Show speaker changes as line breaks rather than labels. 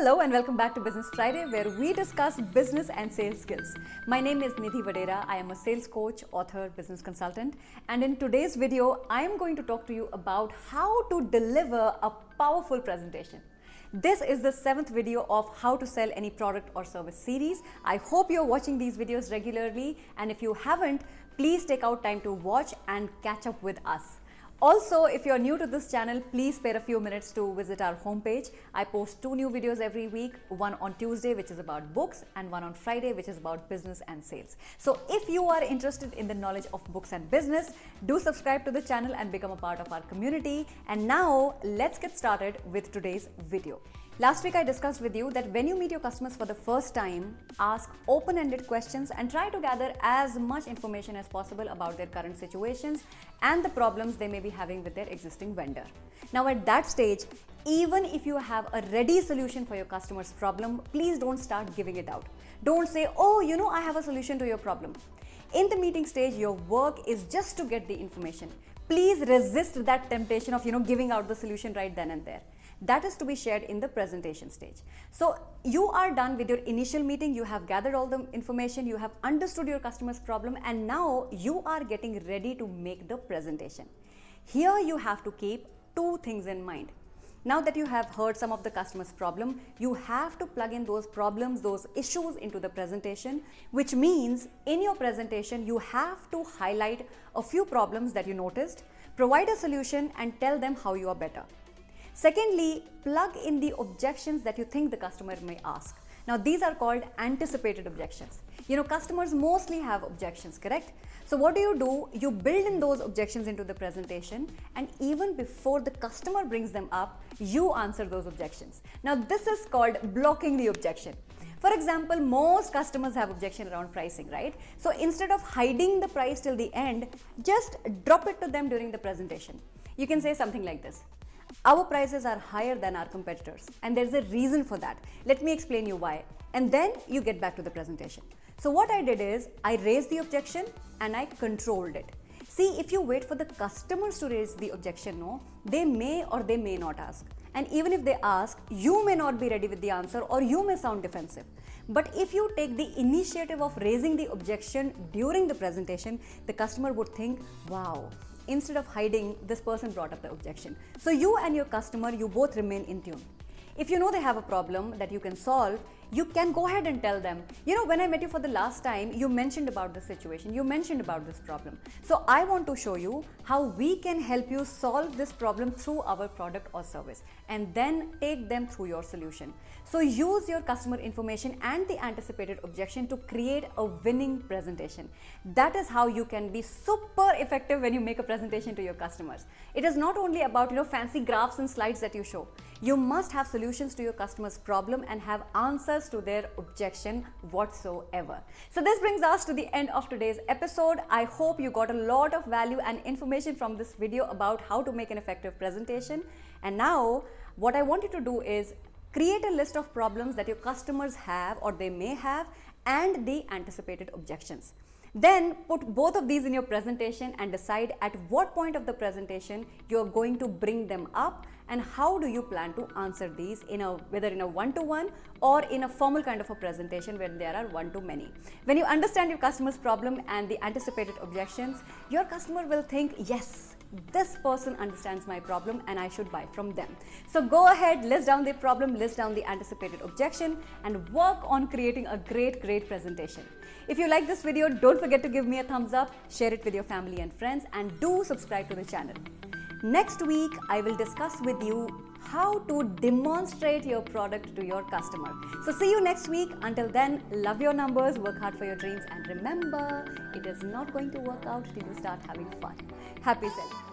Hello and welcome back to Business Friday, where we discuss business and sales skills. My name is Nidhi Vadhera. I am a sales coach, author, business consultant, and in today's video, I am going to talk to you about how to deliver a powerful presentation. This is the 7th video of How to Sell Any Product or Service series. I hope you're watching these videos regularly, and if you haven't, please take out time to watch and catch up with us. Also, if you're new to this channel, please spare a few minutes to visit our homepage. I post 2 new videos every week, one on Tuesday, which is about books, and one on Friday, which is about business and sales. So if you are interested in the knowledge of books and business, do subscribe to the channel and become a part of our community. And now let's get started with today's video. Last week I discussed with you that when you meet your customers for the first time, ask open-ended questions and try to gather as much information as possible about their current situations and the problems they may be having with their existing vendor. Now at that stage, even if you have a ready solution for your customer's problem, please don't start giving it out. Don't say, oh, I have a solution to your problem. In the meeting stage, your work is just to get the information. Please resist that temptation of, giving out the solution right then and there. That is to be shared in the presentation stage. So you are done with your initial meeting, you have gathered all the information, you have understood your customer's problem, and now you are getting ready to make the presentation. Here you have to keep 2 things in mind. Now that you have heard some of the customer's problem, you have to plug in those problems, those issues into the presentation, which means in your presentation, you have to highlight a few problems that you noticed, provide a solution, and tell them how you are better. Secondly, plug in the objections that you think the customer may ask. Now, these are called anticipated objections. Customers mostly have objections, correct? So what do? You build in those objections into the presentation, and even before the customer brings them up, you answer those objections. Now, this is called blocking the objection. For example, most customers have objection around pricing, right? So instead of hiding the price till the end, just drop it to them during the presentation. You can say something like this. Our prices are higher than our competitors, and there's a reason for that. Let me explain you why. And then you get back to the presentation. So what I did is I raised the objection and I controlled it. See, if you wait for the customers to raise the objection, they may or they may not ask. And even if they ask, you may not be ready with the answer or you may sound defensive. But if you take the initiative of raising the objection during the presentation, the customer would think, wow, instead of hiding, this person brought up the objection. So you and your customer, you both remain in tune. If you know they have a problem that you can solve, you can go ahead and tell them, when I met you for the last time, you mentioned about this situation, you mentioned about this problem. So I want to show you how we can help you solve this problem through our product or service, and then take them through your solution. So use your customer information and the anticipated objection to create a winning presentation. That is how you can be super effective when you make a presentation to your customers. It is not only about fancy graphs and slides that you show. You must have solutions to your customer's problem and have answers to their objection whatsoever. So this brings us to the end of today's episode. I hope you got a lot of value and information from this video about how to make an effective presentation. And now what I want you to do is create a list of problems that your customers have or they may have and the anticipated objections. Then put both of these in your presentation and decide at what point of the presentation you're going to bring them up and how do you plan to answer these whether in a one-to-one or in a formal kind of a presentation where there are one-to-many. When you understand your customer's problem and the anticipated objections, your customer will think, yes, this person understands my problem and I should buy from them. So go ahead, list down the problem, list down the anticipated objection, and work on creating a great presentation. If you like this video, don't forget to give me a thumbs up, share it with your family and friends, and do subscribe to the channel. Next week, I will discuss with you how to demonstrate your product to your customer. So see you next week. Until then, love your numbers, work hard for your dreams, and remember, it is not going to work out till you start having fun. Happy selling.